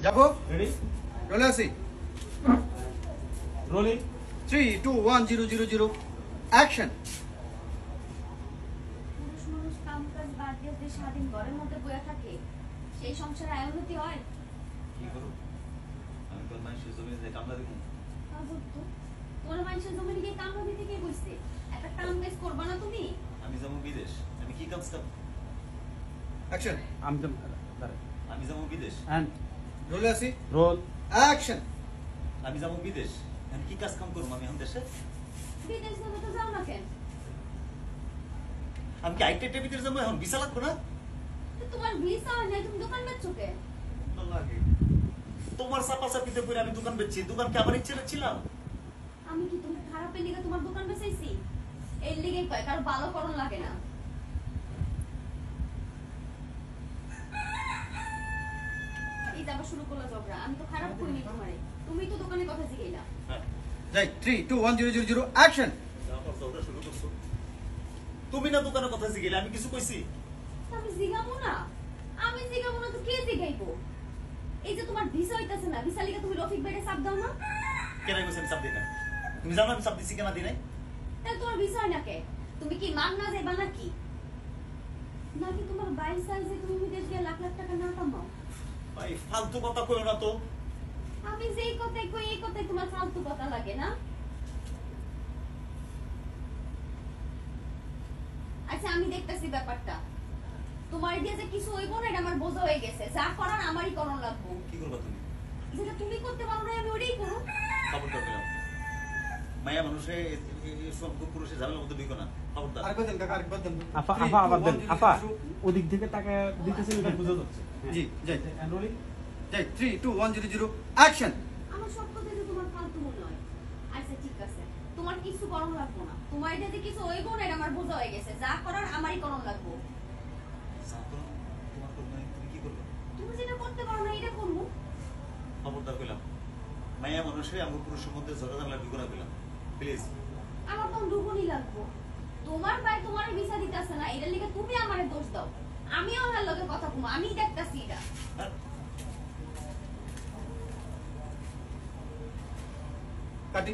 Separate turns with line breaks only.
যাবো
রেডি
চলে আসি
রোলিং
3 2 1 0 0 0 অ্যাকশন
পুরুষ মানুষ কাম কাজ বাদ দিয়ে যে স্বাধীন ঘরের মধ্যে বসে থাকে সেই সংসারে আয়ুর্নতি হয়
কি করো আমি তোর মানুষের জমিনে যে কামলা দিব
আজব তো তোর মানুষের জমিনে গিয়ে কামড়া দিতে কে বসছে একটা কাম কাজ করবা না তুমি
আমি যাবো বিদেশ আমি কি কাজ করব
অ্যাকশন
আমি যাবো বিদেশ
এন্ড
চলে আসি
রোল
অ্যাকশন
আমি যাবো বিদেশ আমি কি কাজ কাম করব আমি এখন দেশে
বিদেশ যাবে তো যাও না কেন
আমি কি আইটেটের ভিতরে যাবো এখন ভিসা লাগবে না
তো তোমার ভিসা হয় না তুমি দোকান বেচছো কে
না লাগে তোমার চাপা চাপিতে পড়ে আমি দোকান বেচছি দোকান কি আমার ইচ্ছে ছিলাম
আমি কি তুমি খারাপের লিগে তোমার দোকান বেচাইছি এর লিগে কয় কারো ভালো করণ লাগে না এই যাবা শুরু করলো ঝগড়া আমি তো খারাপ করিনি তোমারে তুমি তো দোকানে কথা জিগাইলা
হ্যাঁ
যাই 3 2 1 0 0 0 অ্যাকশন
তারপর ঝগড়া শুরু করছো তুমি না দোকানের কথা জিগেলে আমি কিছু কইছি
আমি জিগাবো না আমি জিগাবো না তো কে জিগাইবো এই যে তোমার ভিসা হইতাছে না ভিসা লিগে তুমি রফিক ভাইরে চাপ দাও না
কেন কইছি আমি চাপ দিই না তুমি জানো আমি চাপ দিছি কেন দিই নাই
তাহলে তোমার ভিসা হয় না কে তুমি কি মান না যাইবা নাকি নাকি তোমার বাইশ সাল যে তুমি বিদেশ গিয়ে লাখ লাখ টাকা না কামাও
ভাই ফালতু কথা কইও না তো
আমি যেই কথাই কই এই কথাই তোমার ফালতু কথা লাগে না আচ্ছা আমি দেখতেছি ব্যাপারটা তোমার দিয়ে যে কিছু হইব না এটা আমার বোঝা হয়ে গেছে যা করার আমারই করণ লাগবো
কি করবা তুমি
যেটা তুমি করতে পারো না আমি ওটাই করো
খবরদার পেলাম মায়া মানুষে সব পুরুষে ঝামেলার মধ্যে ঢুকো না খবরদার
আরেকবার দেন কাকা আরেকবার দেন
আপা আপা আবার দেন আপা ওদিক থেকে টাকা দিতেছেন এটা বুঝা যাচ্ছে
জি যাই
এন্ড রোলিং
যাই 3 2 1 0 0 অ্যাকশন
আমার সব কথা যে তোমার ফালতু মনে হয় আচ্ছা ঠিক আছে তোমার কিছু করণ লাগবো না তোমার এটা যে কিছু হইব না এটা আমার বোঝা হয়ে গেছে যা করার আমারই করণ লাগবো
সাতো তোমার করবে তুমি কি করবে
তুমি যেটা করতে পারো না এটা করবো
খবরদার পেলাম মায়া মানুষে আমি পুরুষের মধ্যে ঝগড়া ঝামেলা ঢুকো না পেলাম প্লিজ
আমার তো দুগুনি লাগবো তোমার ভাই তোমার ভিসা দিতেছে না এটার লিগে তুমি আমারে দোষ দাও আমিও ওনার লগে কথা কমু আমি দেখতাছি এটা
কাটি